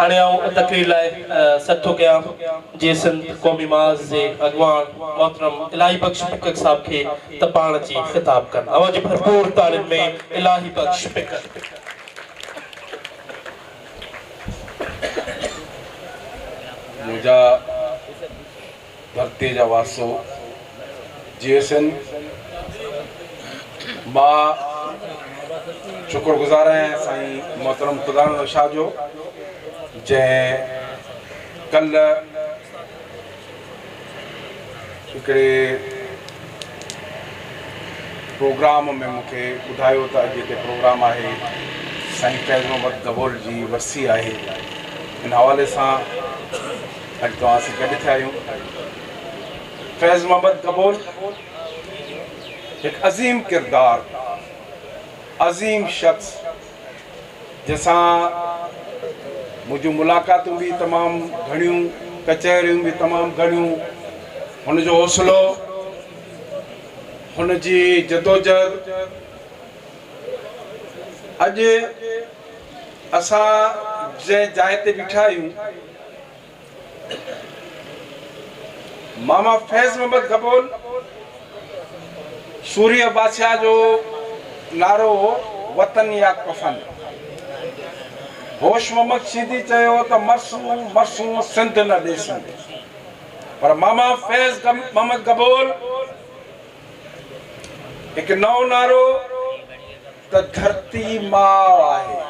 हाणे आऊं तकरीर लाइ सद थो कयां जे सिंध क़ौमी माज़ जे अॻवान मोहतरम इलाही बख्श पिकक साहब खे त पाण अची ख़िताब कनि। आवाज़ भरपूर तालियुनि में इलाही बख्श पिकक। मुझा धरती जा वासो जीएसएन मां शुक्रगुज़ार आहियां साईं मोहतरम खुदा शाह जो जंहिं कल हिकिड़े प्रोग्राम में मूंखे ॿुधायो त अॼु हिते प्रोग्राम आहे साईं फैज़ मोहम्मद गबोल जी वरसी आहे। इन हवाले सां अॼु तव्हांसां गॾु थिया आहियूं। फैज़ मोहम्मद गबोल हिकु अज़ीम किरदार, अज़ीम शख्स जंहिंसां मुंहिंजूं मुलाक़ातूं बि तमामु घणियूं, कचहरियूं बि तमामु घणियूं। हुनजो हौसलो, हुनजी जदोजहद अॼु असां जंहिं जाइ ते बीठा आहियूं, मामा फैज़ मोहम्मद गबोल सूर्य बादशाह जो नारो वतन या कफन। होश मोहम्मद शीदी चयो त मरसूं मरसूं सिंध न ॾेसन, पर मामा फैज़ मोहम्मद गबोल हिकु नओं नारो त धरती माउ आहे,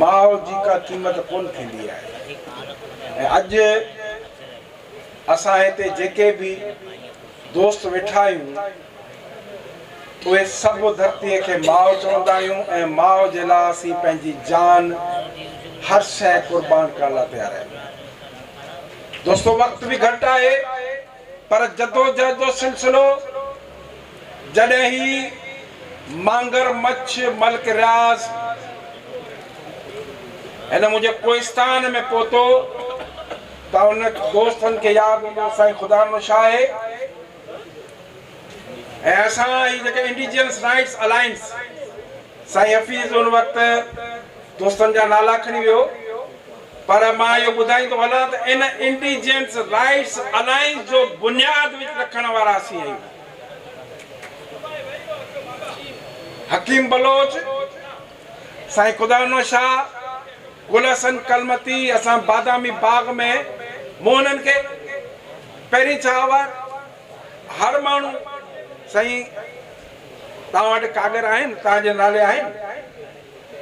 माउ जी का क़ीमत कोन थींदी आहे। ऐं अॼु असां हिते जेके बि दोस्त वेठा आहियूं उहे सभु धरतीअ खे माउ चवंदा आहियूं ऐं माउ जे लाइ असीं पंहिंजी जान हर शइ क़ुर्बान करण लाइ तयारु आहियूं। दोस्तो वक़्तु बि घटि आहे, पर जदोजहद जो सिलसिलो जॾहिं ही मांगर मच्छ मल्क रियाज़ हिन मुंहिंजे कोहिस्तान में पहुतो त उन दोस्तनि खे यादि हूंदो साईं खुदा शाह आहे। ऐं असां ही जेके इंडिजियस राइट्स अलायंस साईं हफ़ीज़ उन वक़्तु दोस्तनि जा नाला खणी वियो, पर मां इहो ॿुधाईंदो हलां त इन इंडिजियस राइट्स अलायंस जो बुनियाद विच रखण वारा असीं आहियूं। हकीम बलोच, साईं खुदा शाह, गुल हसन कलमती, असां बादामी बाग में मोहननि खे पहिरीं छा हुआ, हर माण्हू साईं तव्हां वटि कागर आहिनि, तव्हांजे नाले आहिनि,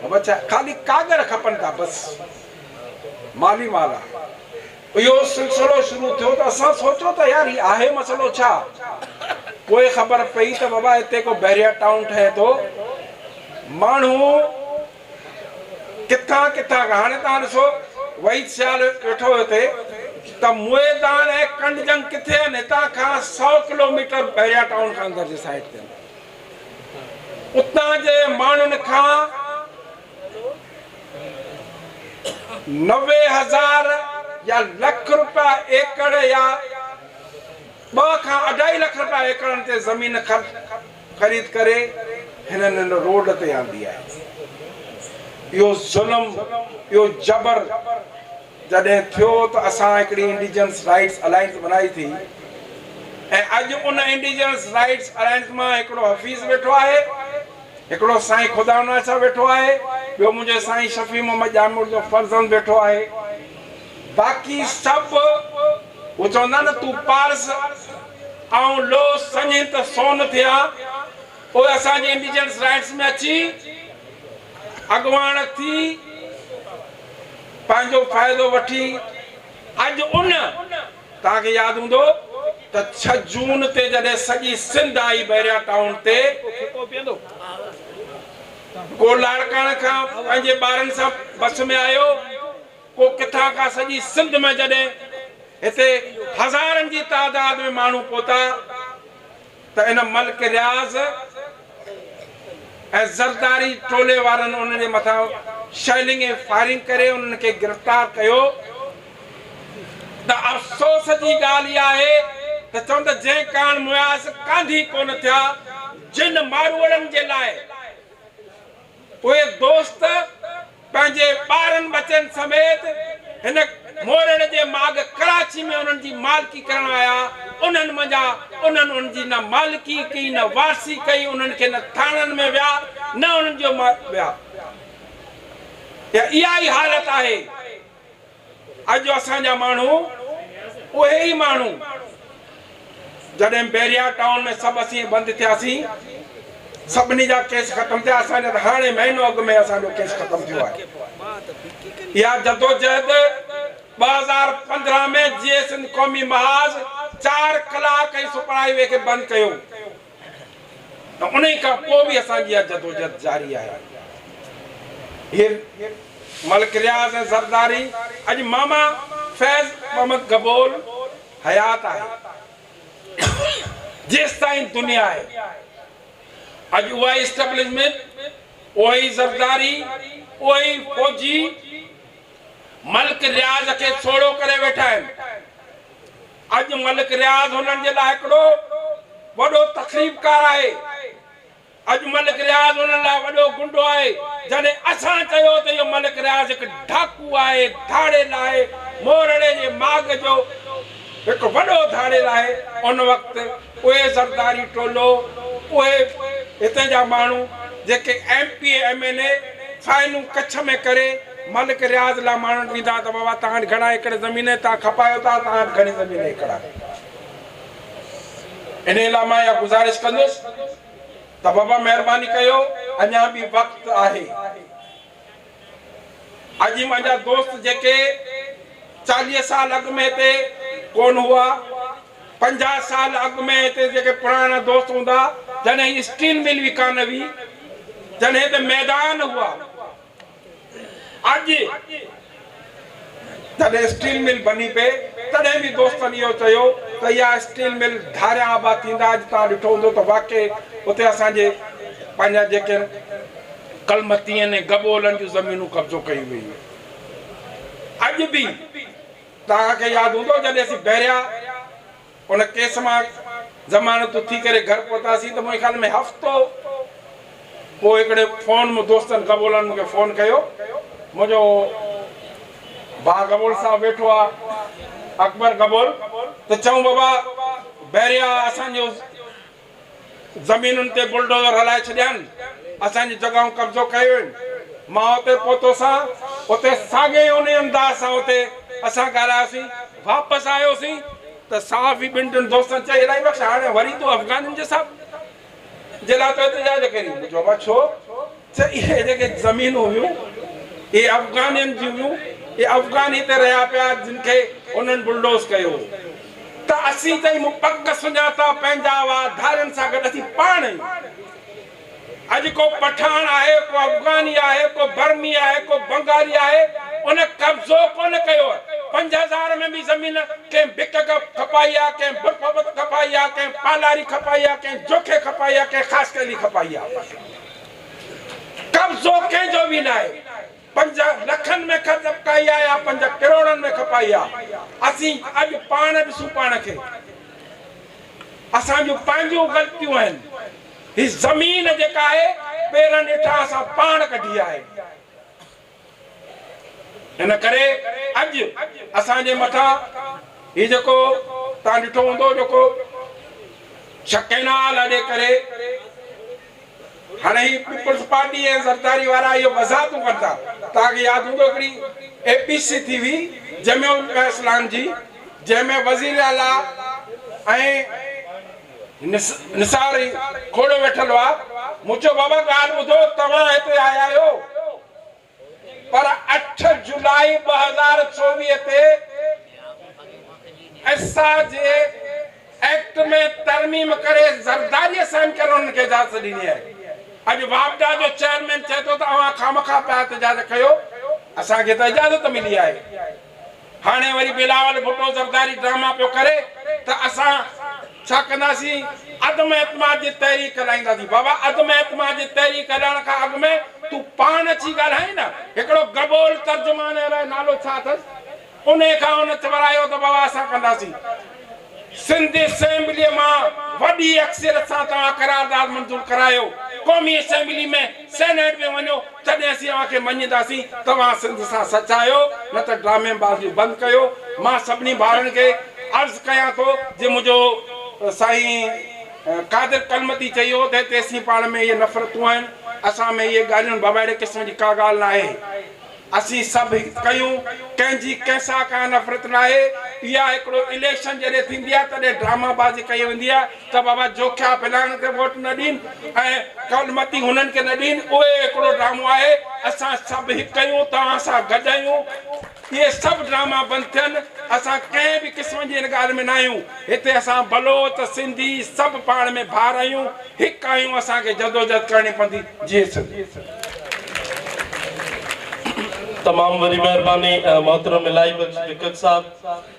बच्चा ख़ाली कागर खपनि था बसि, माली माल आहे। इहो सिलसिलो शुरू थियो त असां सोचो त यार हीउ आहे मसइलो छा। पोइ ख़बर पई त बाबा हिते को बैरिया टाउन ठहे थो, माण्हू किथां किथां खां, हाणे तव्हां ॾिसो वहीद सियाल वेठो हिते त मुएदान ऐं कंडजंग किथे आहिनि, हितां खां 100 किलोमीटर बैरिया टाउन खां अंदरि जे साइड ते। उतां जे माण्हुनि खां 90,000 या लख रुपया एकड़ या 2 खां 2.5 लख रुपया एकड़नि ते ज़मीन ख़रीद करे हिननि रोड ते आंदी आहे। इहो ज़ुल्म, इहो जबर जॾहिं थियो त असां हिकिड़ी इंडिजियस राइट्स अलायंस बनाई थी। ऐं अॼु उन इंडिजियस राइट्स अलायंस मां हिकिड़ो हफ़ीज़ वेठो आहे, हिकिड़ो साईं खुदा शाह वेठो आहे, ॿियो मुंहिंजो साईं शफ़ी मोहम्मद जामुर जो फर्ज़ंद वेठो आहे। बाक़ी सभु उहो चवंदा न तूं पारस ऐं लो सञे त सोन थिया। उहे असांजे इंडिजियस राइट्स में अची अॻुवान थी पंहिंजो फ़ाइदो वठी अॼु उन तव्हांखे यादि हूंदो त 6 जून ते जॾहिं सॼी सिंध आई बैरिया टाउन ते, को लाड़काणे खां पंहिंजे ॿारनि सां बस में आयो, को किथां खां सॼी सिंध में जॾहिं हिते हज़ारनि जी तादाद में माण्हू पहुता त इन मल्क रियाज़ ऐं ज़रदारी टोले वारनि उन्हनि जे मथां शेलिंग ऐं फायरिंग करे उन्हनि खे गिरफ़्तार कयो। त अफ़सोस जी ॻाल्हि इहा आहे त चवनि त जंहिं कान मुयास कांधी कोन थिया, जिन मारूअड़नि जे लाइ उहे दोस्त पंहिंजे ॿारनि बारन बचन समेत हिन मोरड़ जे माग कराची में उन्हनि जी मालिकी करण आया उन्हनि मजा उन्हनि उनजी न मालिकी कई न वारसी कई उन्हनि खे न थाणनि में विया न उन्हनि जो विया इहा ई हालत आहे अॼु असांजा माण्हू उहे ई माण्हू जॾहिं बैरिया टाउन में सभु असीं बंदि थियासीं सभिनी जा केस ख़तम थिया असांजा त हाणे महीनो अॻु में असांजो केस ख़तम थियो आहे इहा जदोजहद 2015 में जीअं सिंध क़ौमी महाज़ 4 कलाक ई सुपराई वे खे बंदि कयो त उन खां पोइ बि असांजी इहा जदोजहद जारी आहे हीअ मलिक रियाज़ ऐं ज़रदारी अॼु मामा फैज़ मोहम्मद गबोल हयात आहे जेसि ताईं दुनिया आहे अॼु उहा इस्टेब्लिशमेंट उहा ई ज़रदारी उहा ई फौजी मलिक रियाज़ खे छोड़ो करे वेठा आहिनि अॼु मलिक रियाज़ हुननि जे लाइ हिकिड़ो वॾो तकलीफ़कार आहे अॼु मलिक रियाज़ हुननि लाइ वॾो गुंडो आहे जॾहिं असां चयो त इहो मलिक रियाज़ हिकु डाकू आहे धाड़ेल आहे मोरड़े जे माग जो हिकु वॾो धाड़ेल आहे उन वक़्तु उहे ज़रदारी टोलो उहे हिते जा माण्हू जेके MP MLA फाइनूं कच्छ में करे मलिक रियाज़ लाइ माण्हू ॾींदा त बाबा तव्हां घणा एकड़ ज़मीन तव्हां खपायो था तव्हां घणी ज़मीन एकड़ इन लाइ मां इहा गुज़ारिश कंदुसि त बाबा महिरबानी कयो अञा बि वक़्तु आहे अॼु मुंहिंजा दोस्त जेके 40 साल अॻु में हिते कोन हुआ 50 साल अॻु में हिते जेके पुराणा दोस्त हूंदा जॾहिं स्टील मिल बि कान हुई जॾहिं हिते मैदान हुआ अॼु जॾहिं स्टील मिल बनी पे तॾहिं बि दोस्तनि इहो चयो त इहा स्टील मिल धारिया आबाद थींदा अॼु तव्हां ॾिठो हूंदो त वाक़ई उते असांजे पंहिंजा जेके कलमतीअ ऐं गबोलनि जूं ज़मीनूं कब्ज़ो कई हुई अॼु बि तव्हांखे यादि हूंदो जॾहिं असीं बैरिया उन केस मां ज़मानत थी करे घर पहुतासीं त मुंहिंजे ख़्याल में हफ़्तो पोइ हिकिड़े फोन में दोस्तनि गबोलनि मूंखे फोन कयो मुंहिंजो भाउ गबोल साहब वेठो आहे अकबर गबोल त चऊं बाबा बैरिया असांजो ज़मीनुनि ते बुलडोज़र हलाए छॾिया आहिनि असांजी जॻहियूं कब्ज़ो कयो आहिनि मां उते पहुतोसां उते साॻे उन अंदाज़ सां उते असां ॻाल्हायोसीं वापसि आयोसीं त साफ़ ई ॿिनि टिनि दोस्तनि चई इलाही बख़्श हाणे वरी तूं अफ़गाननि जे साथ जे लाइ तो एतिजाज करी मुंहिंजो बाबा छो त इहे जेके ज़मीनूं हुयूं इहे अफ़गानियुनि जूं हुयूं इहे अफ़गान हिते रहिया पिया जिन खे उन्हनि बुलडोज़ कयो त असीं चई मूं पक सुञाता पंहिंजा हुआ धारियुनि सां गॾु असीं पाण अॼु को पठान आहे को अफ़गानी आहे को बर्मी आहे को बंगाली आहे उन कब्ज़ो कोन कयो 5000 में भी ज़मीन कंहिं बिक खपाई आहे कंहिं बुरफ़बत खपाई आहे कंहिं पालारी खपाई आहे कंहिं जोखे खपाई आहे कंहिं ख़ासि कली खपाई आहे कब्ज़ो कंहिंजो बि न आहे 5 लखनि में ख़र्च कई आहे या 5 करोड़नि में खपाई आहे असीं अॼु पाण ॾिसूं पाण खे असांजूं पंहिंजूं ग़लतियूं आहिनि ही ज़मीन जेका आहे पेरनि हेठां असां पाण कढी आहे इन करे अॼु असांजे मथां ही जेको तव्हां ॾिठो हूंदो जेको शकेनाल ॾे करे हाणे ही पीपल्स पार्टी ऐं ज़रदारी वारा इहो वज़ाहतूं कनि था तव्हांखे यादि हूंदो हिकिड़ी APC थी हुई जमिउल इस्लाम जी जंहिंमें वज़ीर आला ऐं निसार खोड़ो वेठल हुआ मुंहिंजो बाबा ॻाल्हि ॿुधो तव्हां हिते आया आहियो पर 8 जुलाई 2024 ते असांजे एक्ट में तरमीम करे ज़रदारी साइन करण उन्हनि खे इजाज़त ॾिनी आहे अॼु वापडा जो चेयरमैन चए थो त अवां खामखा पिया इजाज़त कयो असांखे त इजाज़त मिली आहे हाणे वरी बिलावल भुट्टो ज़रदारी ड्रामा पियो करे त असां छा कंदासीं अदम एतमाद जी तहरीक हलाईंदासीं बाबा अदम एतमाद जी तहरीक हलाइण खां अॻु में तूं पाण अची ॻाल्हाई न हिकिड़ो गबोल तर्जुमान नालो छा अथसि उन खां उन चवरायो त बाबा असां कंदासीं सिंध असेंबलीअ मां वॾी अक्सरियत सां तव्हां करारदाद मंज़ूर करायो क़ौमी असेंबली में सेनेट में वञो तॾहिं असीं तव्हांखे मञीदासीं तव्हां सिंध सां सच आहियो न त ड्रामेबाज़ियूं बंदि कयो। मां सभिनी भाउरनि खे अर्ज़ु कयां थो जे मुंहिंजो साईं कादिर कलमती चई हो त हिते असीं पाण में इहे नफ़रतूं आहिनि, असां में इहे ॻाल्हियूं बवाइड़े क़िस्म जी का ॻाल्हि न आहे। असीं सभु कयूं, कंहिंजी कंहिंसां का नफ़रत न आहे। इहा हिकिड़ो इलेक्शन जॾहिं थींदी आहे तॾहिं ड्रामाबाज़ी कई वेंदी आहे त बाबा जोखिया फिलाणे खे वोट न ॾीन ऐं कलमती हुननि खे न ॾीन, उहे हिकिड़ो ड्रामो आहे। असां सभु हिकु कयूं, तव्हां सां गॾु आहियूं, इहे सभु ड्रामा बंदि थियनि। असां कंहिं बि क़िस्म जी हिन ॻाल्हि में न आहियूं। हिते असां बलोच सिंधी सभु पाण में भार आहियूं, हिकु आहियूं, असांखे जदोजहद करणी पवंदी। जी तमाम वरी मेहरबानी मोहतरम इलाही बख्श विकट साहब।